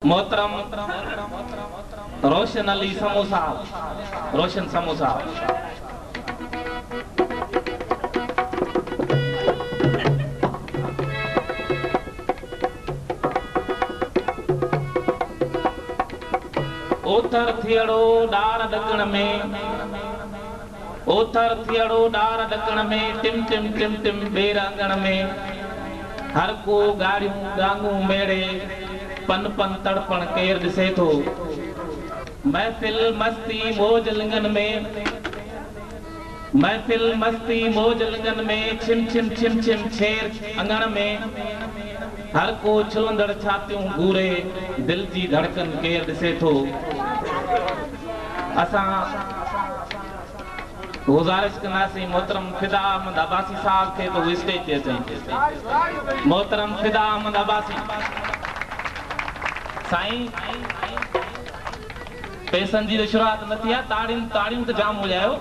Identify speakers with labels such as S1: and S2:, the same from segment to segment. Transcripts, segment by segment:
S1: मोहतरम रोशन अली समोसा रोशन समोसा ओथर थियड़ो डार डकण में ओथर थियड़ो डार डकण में टिम टिम टिम टिम बेर अंगण में हर को गाड़ियों गांगू मेड़े पन पन तड़पण केर दिसे थो महफिल मस्ती मौज लिंगन में महफिल मस्ती मौज लिंगन में छिम छिम छिम छिम छेर अंगण में हर को छुलंदड़ छातियों घूरे दिल जी धड़कन केर दिसे थो। असा गुजारिश कंदासीं मोहतरम फिदा अहमद अब्बासी साहब खे तो स्टेज ते अचनि। मोहतरम फिदा अहमद अब्बासी साईं पैसनि जी शुरुआत न थी आहे, ताड़ियूं त जाम वॼायो।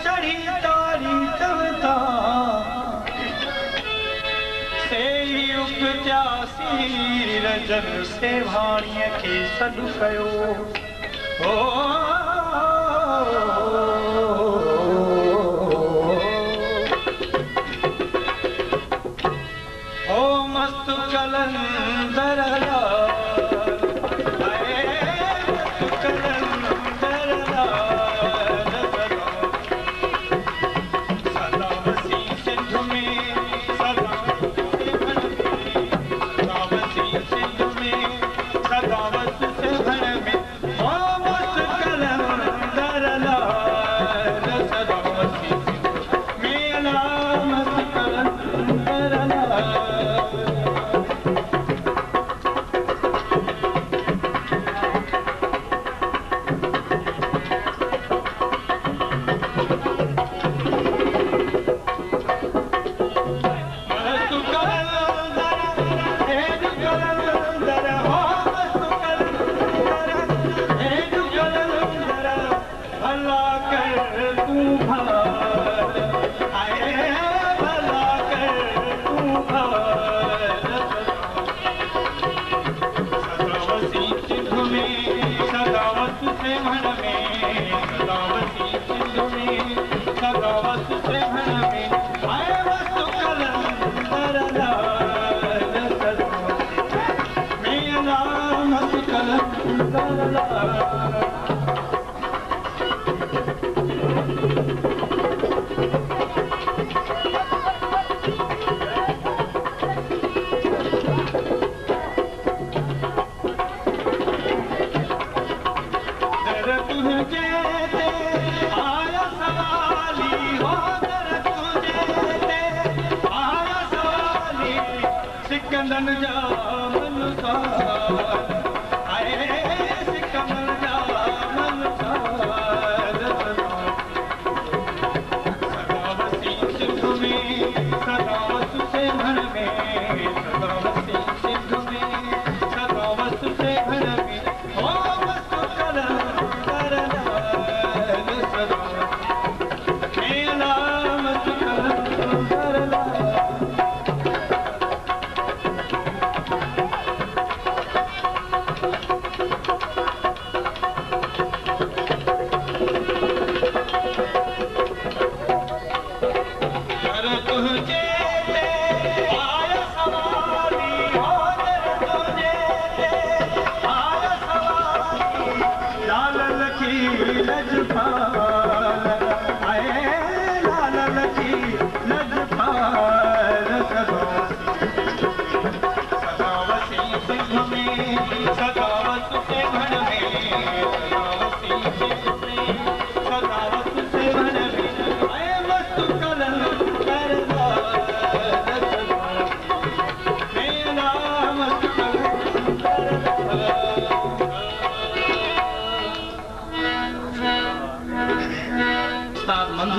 S2: चढ़ी तारी चवता से रजन से भाणीअ खे सॾु कयो ओ मस्त कलंदर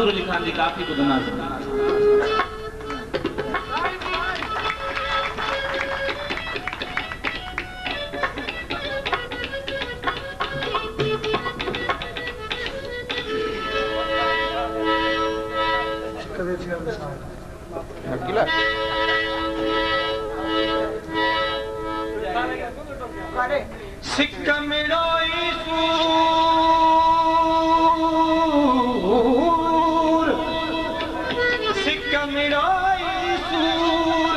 S1: मंसूर अली खान जी काफ़ी ॿुधंदासीं।
S2: सिक मिड़ोई सिक मिड़ोई सूर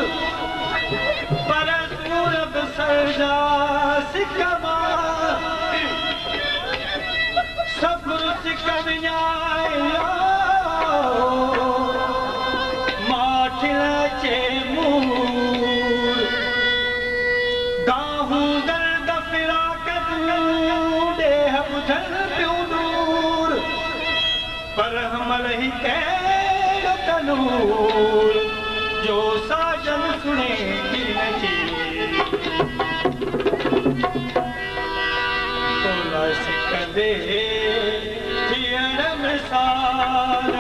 S2: पर सूरब सरजा सिक सब्र सिक विञायो माठिल चे मूर गाहूं दर्द फिराकत देह बुझल पियो दूर पर हमल ही कहिड़ो तनूर जो साजन सुने नची तोला सिकंदे थियण मिसाल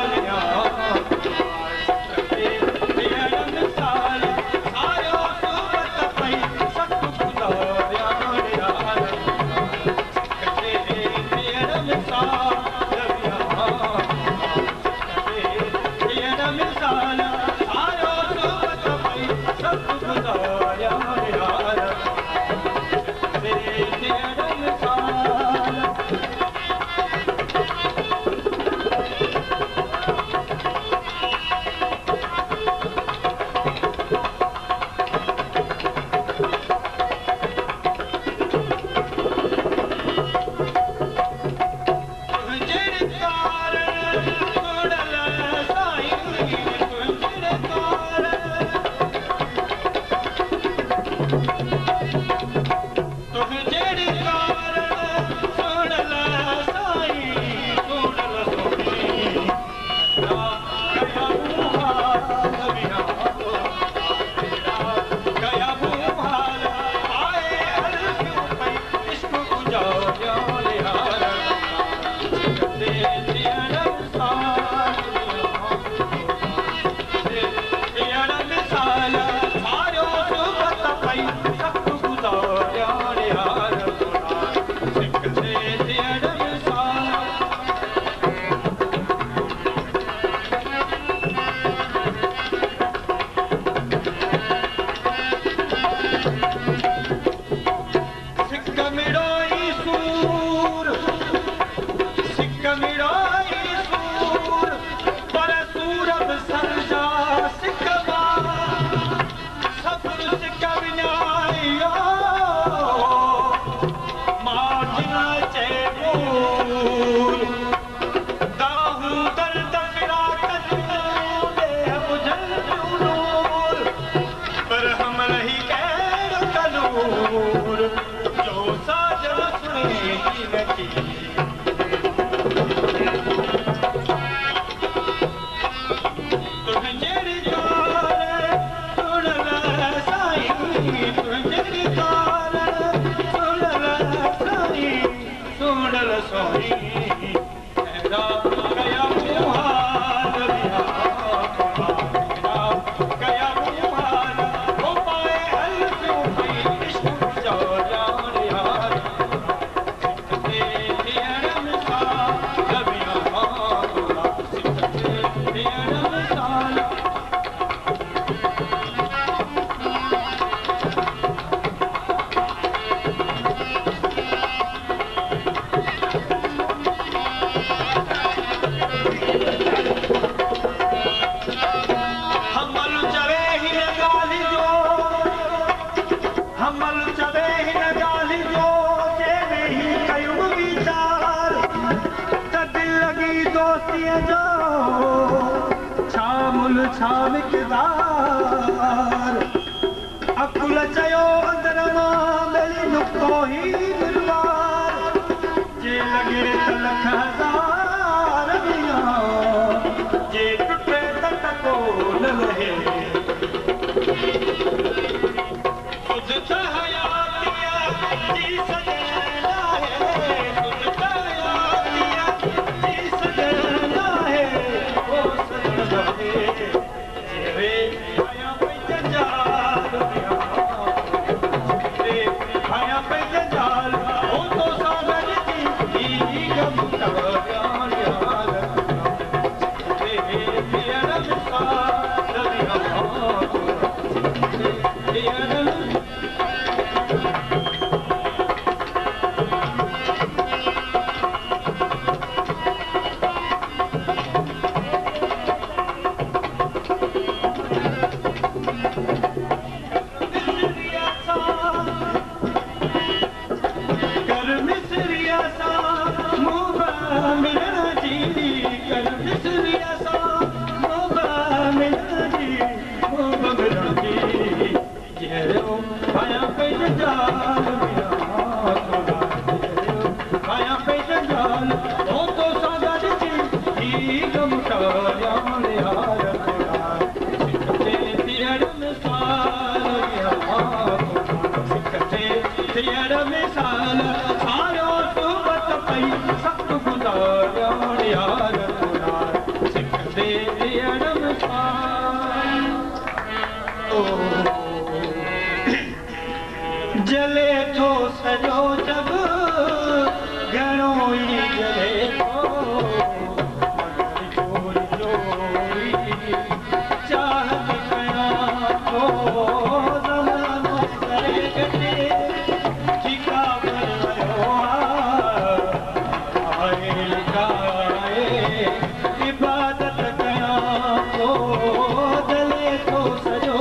S2: अकुल चयो अंदर मां मेरी नुक्तो ही दरबार जे लगे तलख हजार मियां जे टुटे तक को न रहे खुद हयातिया जी सजना है खुद हयातिया जी सजना है जले थो सॼो जग घणो ई जले थो जोरी जोरी चाहत कयां थो ज़मानो करे गॾे ठीका कर वियो आहे इबादत कयां थो जले थो सॼो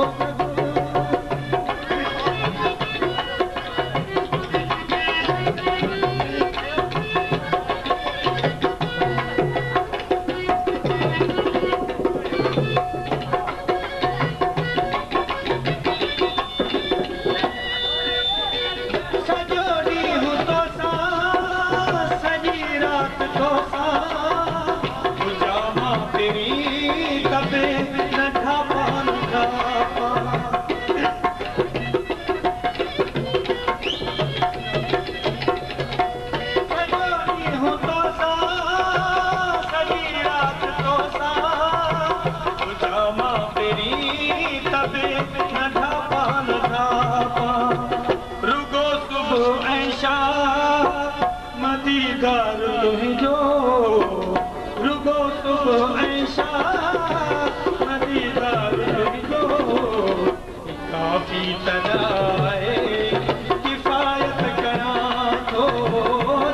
S2: किफ़ायत कयां थो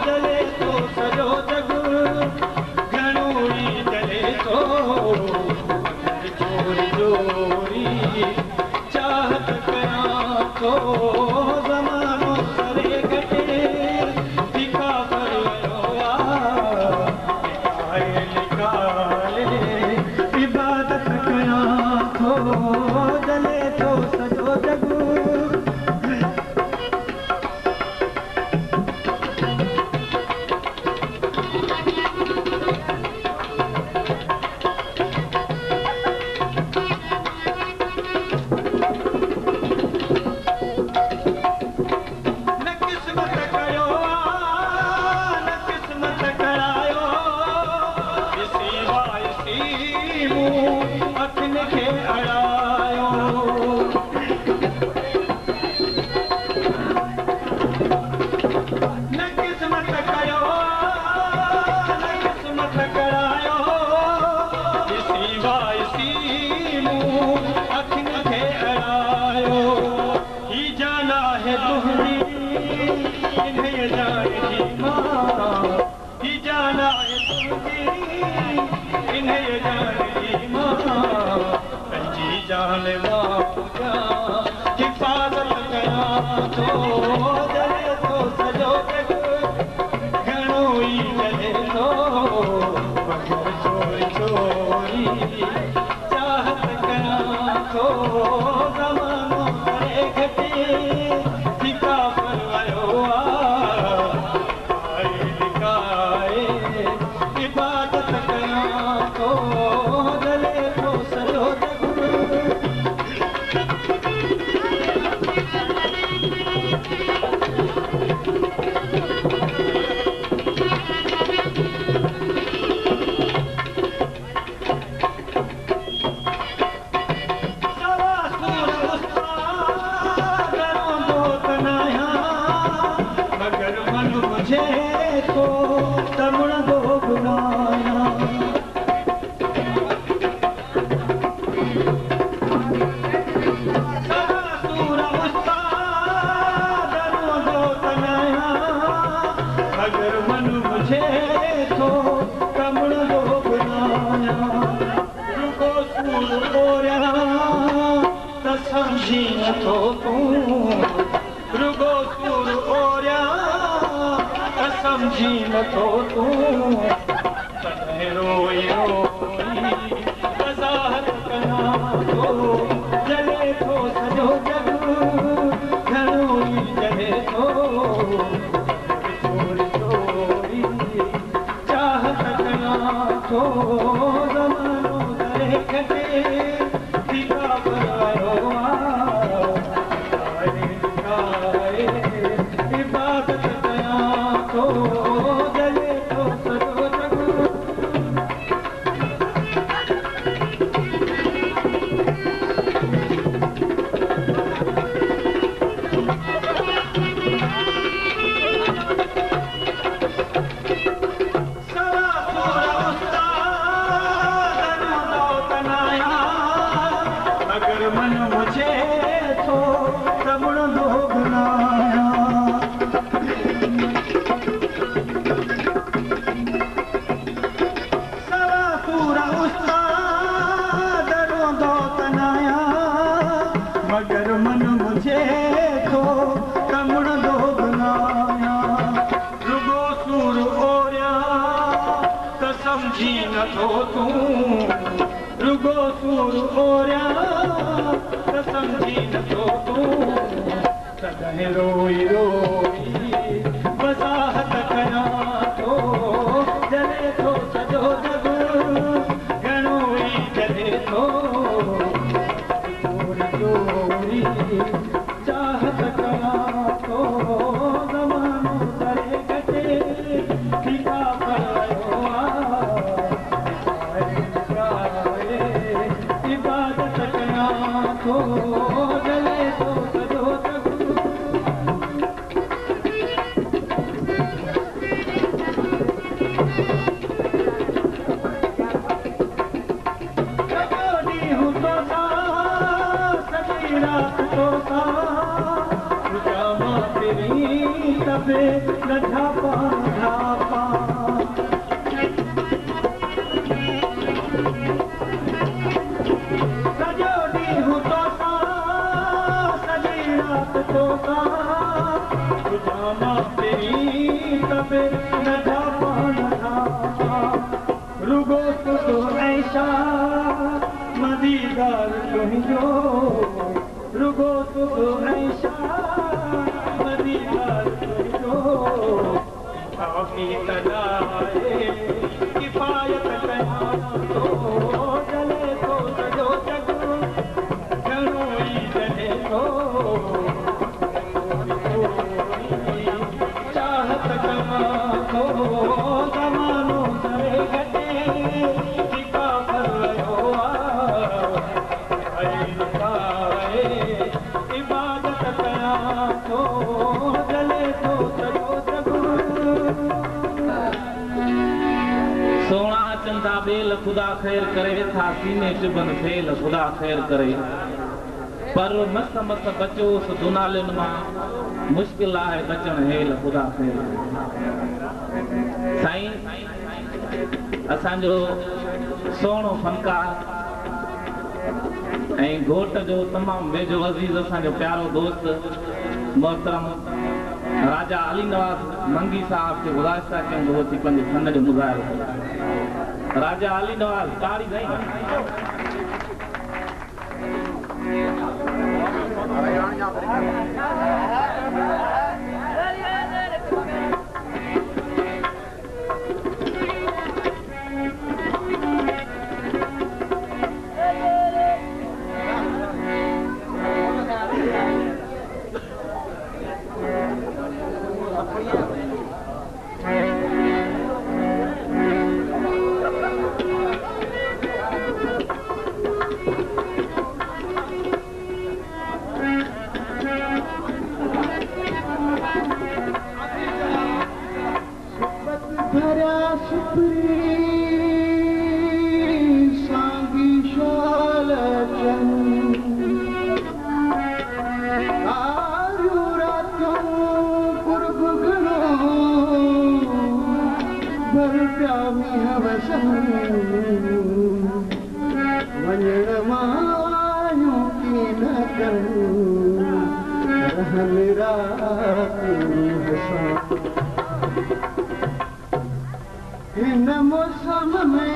S2: जले थो सॼो जग घणो ई जले थो जोरी जोरी चाहत कयां थो ज़मानो करे गॾे ठीका कर वियो आहे इबादत कयां थो जले थो सॼो जग हिफ़ाज़त कयां थो जले थो सॼो जग घणो ई जले थो चोरी चोरी चाहत कयां थो ज़मानो करे घटे ठीका कर वियो आहे इबादत कयां थो जले थो सॼो जग Solo ओरिया त समझी नथो तूं रुगो सुर ओरिया त समझी नथो तूं कॾहिं रोई रोई वज़ाहत कयां थो जले थो सॼो जग घणो ई जले थो चोरी चोरी चाहत कयां थो ज़मानो दरे कटे दीपा परवायो आहे इबादत कयां थो जले थो सॼो जग मन मुझे तो रमण दो बनाया सवा पूरा उस्ताद रोंदो तनाया मगर मन मुझे तो रमण दो बनाया रुगो सूर ओरिया त समझी नथो तूं रुगो सूर ओरिया त समझी नथो तूं कॾहिं रोई रोई वज़ाहत कयां थो जले थो सॼो जग घणो ई जले थो चोरी चोरी चाहत कयां थो ज़मानो दरे कटे ठीका परवायो इबादत कयां थो जले थो सॼो जग सॼो ॾींहुं तोसां सॼी राति तोसां तुंहिंजा मां फिरी तबे न झापा झापा सॼो ॾींहुं तोसां सॼी राति तोसां तुंहिंजा मां फिरी तबे न झापा न झापा रुगो तुंहिंजो ऐशा मदीदार तुंहिंजो रुगो तुंहिंजो ऐशा मदीदार तुंहिंजो काफ़ी तॾाए किफ़ायत कयां थो जले थो सॼो जग घणो ई जले थो चाहत कयां थो ज़मानो दरे घटे ठीका परवायो आहे इबादत कयां थो जले थो सॼो जग सोना चंदा बेल खुदा ख़ैर करे था सीने चुबन फेल खुदा ख़ैर करे पर मस्त मस्त बचोस दुनालियुनि मां मुश्किल आहे बचण हेल खुदा ख़ैर साईं असांजो सुहिणो फनकार ऐं घोट जो तमामु वेझो अज़ीज़ असांजो प्यारो दोस्त मोहतरम राजा अली नवाज़ मंगी साहब खे गुज़ारिश था कयूं त अची पंहिंजे फन जो मुज़ाहिरो राजा अली नवाज़ ताड़ी नहीं
S3: मायूं की न करूं रहन रात हसां हिन मौसम में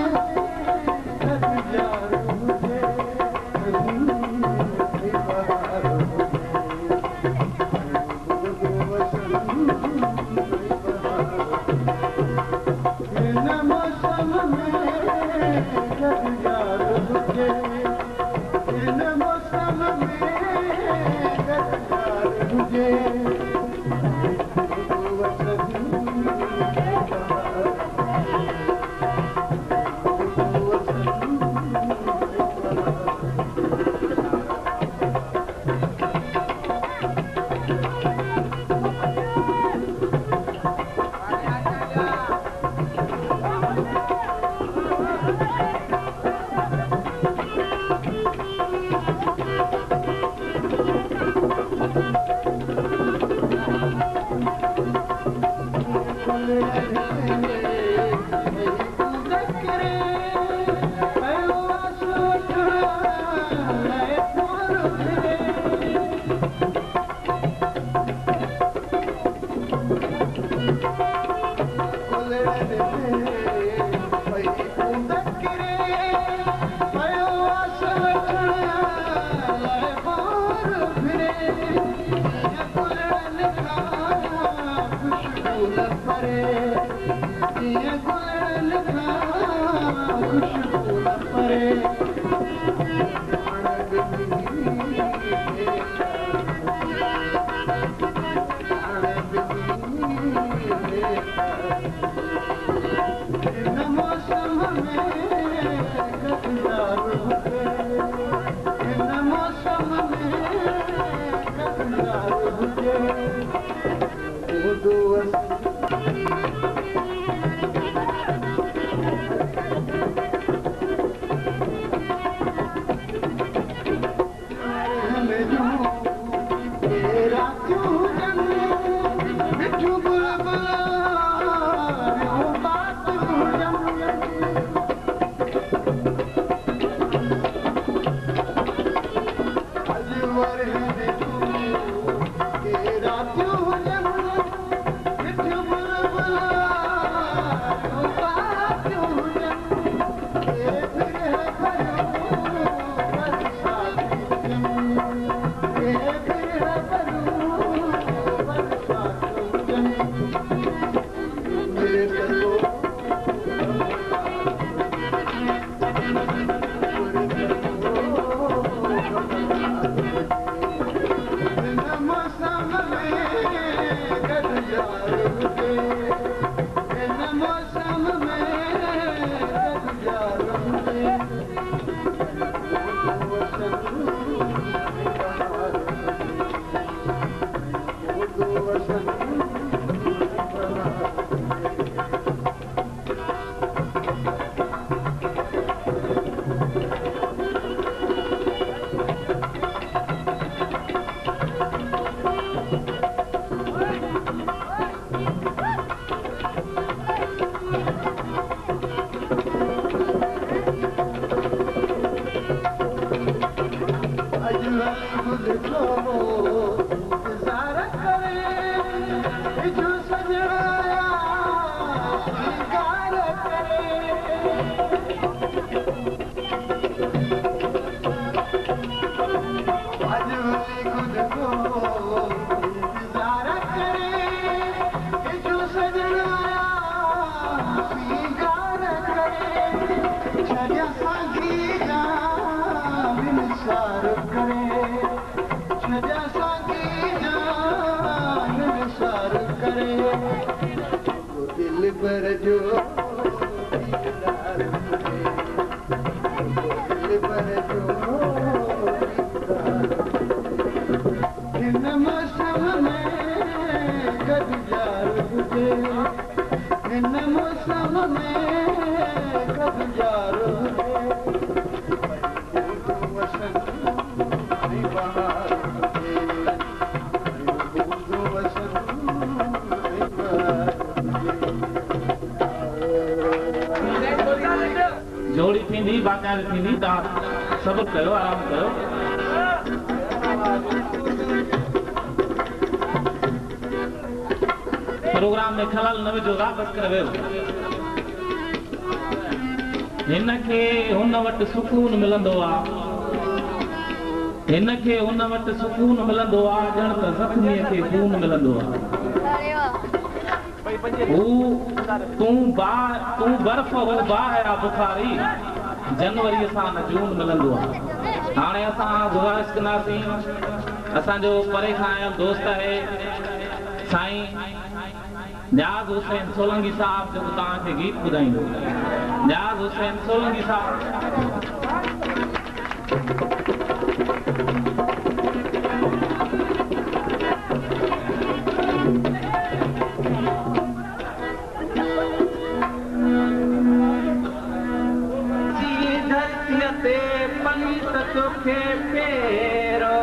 S3: यार मुझे
S2: जोड़ी थींदी बाक़ाइदा थींदी तव्हां सब्र कयो आराम कयो प्रोग्राम में खलल न विझो वापस करे वियो हिनखे हुन वटि सुकून मिलंदो आहे हिनखे हुन वटि सुकून मिलंदो आहे ॼण त ज़ख़्मीअ खे खून मिलंदो आहे तूं बर्फ़ हो बाहि बुखारी जनवरी सां न जून मिलंदो आहे हाणे असां गुज़ारिश कंदासीं असांजो परे खां आयल दोस्त आहे साईं न्याज़ हुसैन सोलंकी साहब जेको तव्हांखे गीत ॿुधाईंदो न्याज़ हुसैन सोलंकी साहब तोखे फेरो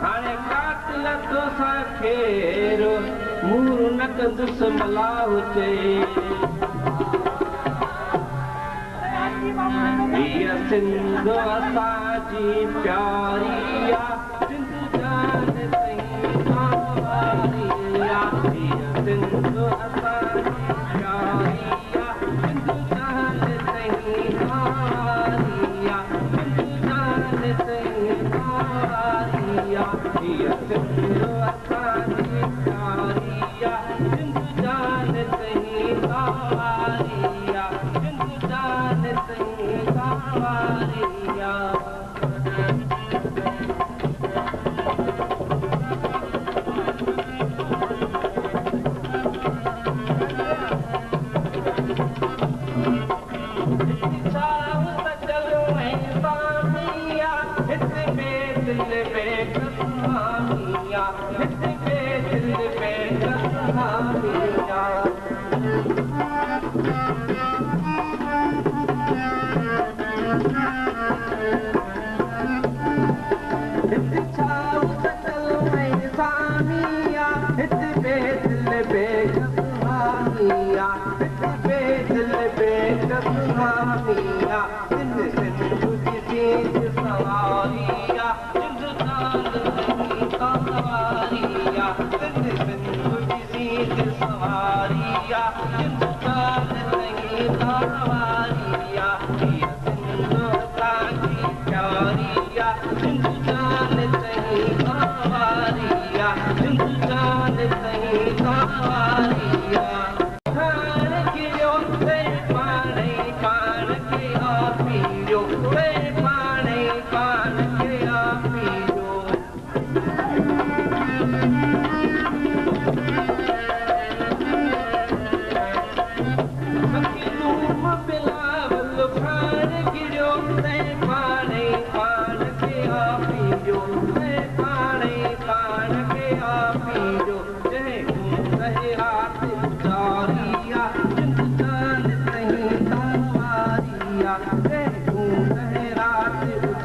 S2: हाणे कातिल तोसां खेरो मूर नक दुश्मलाह चए हीअ सिंध असांजी प्यारी आहे सिंध जान तई वारी आहे हीअ सिंध असांजी प्यारी आहे सिंध जान तई वारी आहे हीअ सिंध असांजी प्यारी आहे सिंध जान तई वारी आहे सिंध जान तई वारी आहे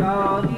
S3: Sorry.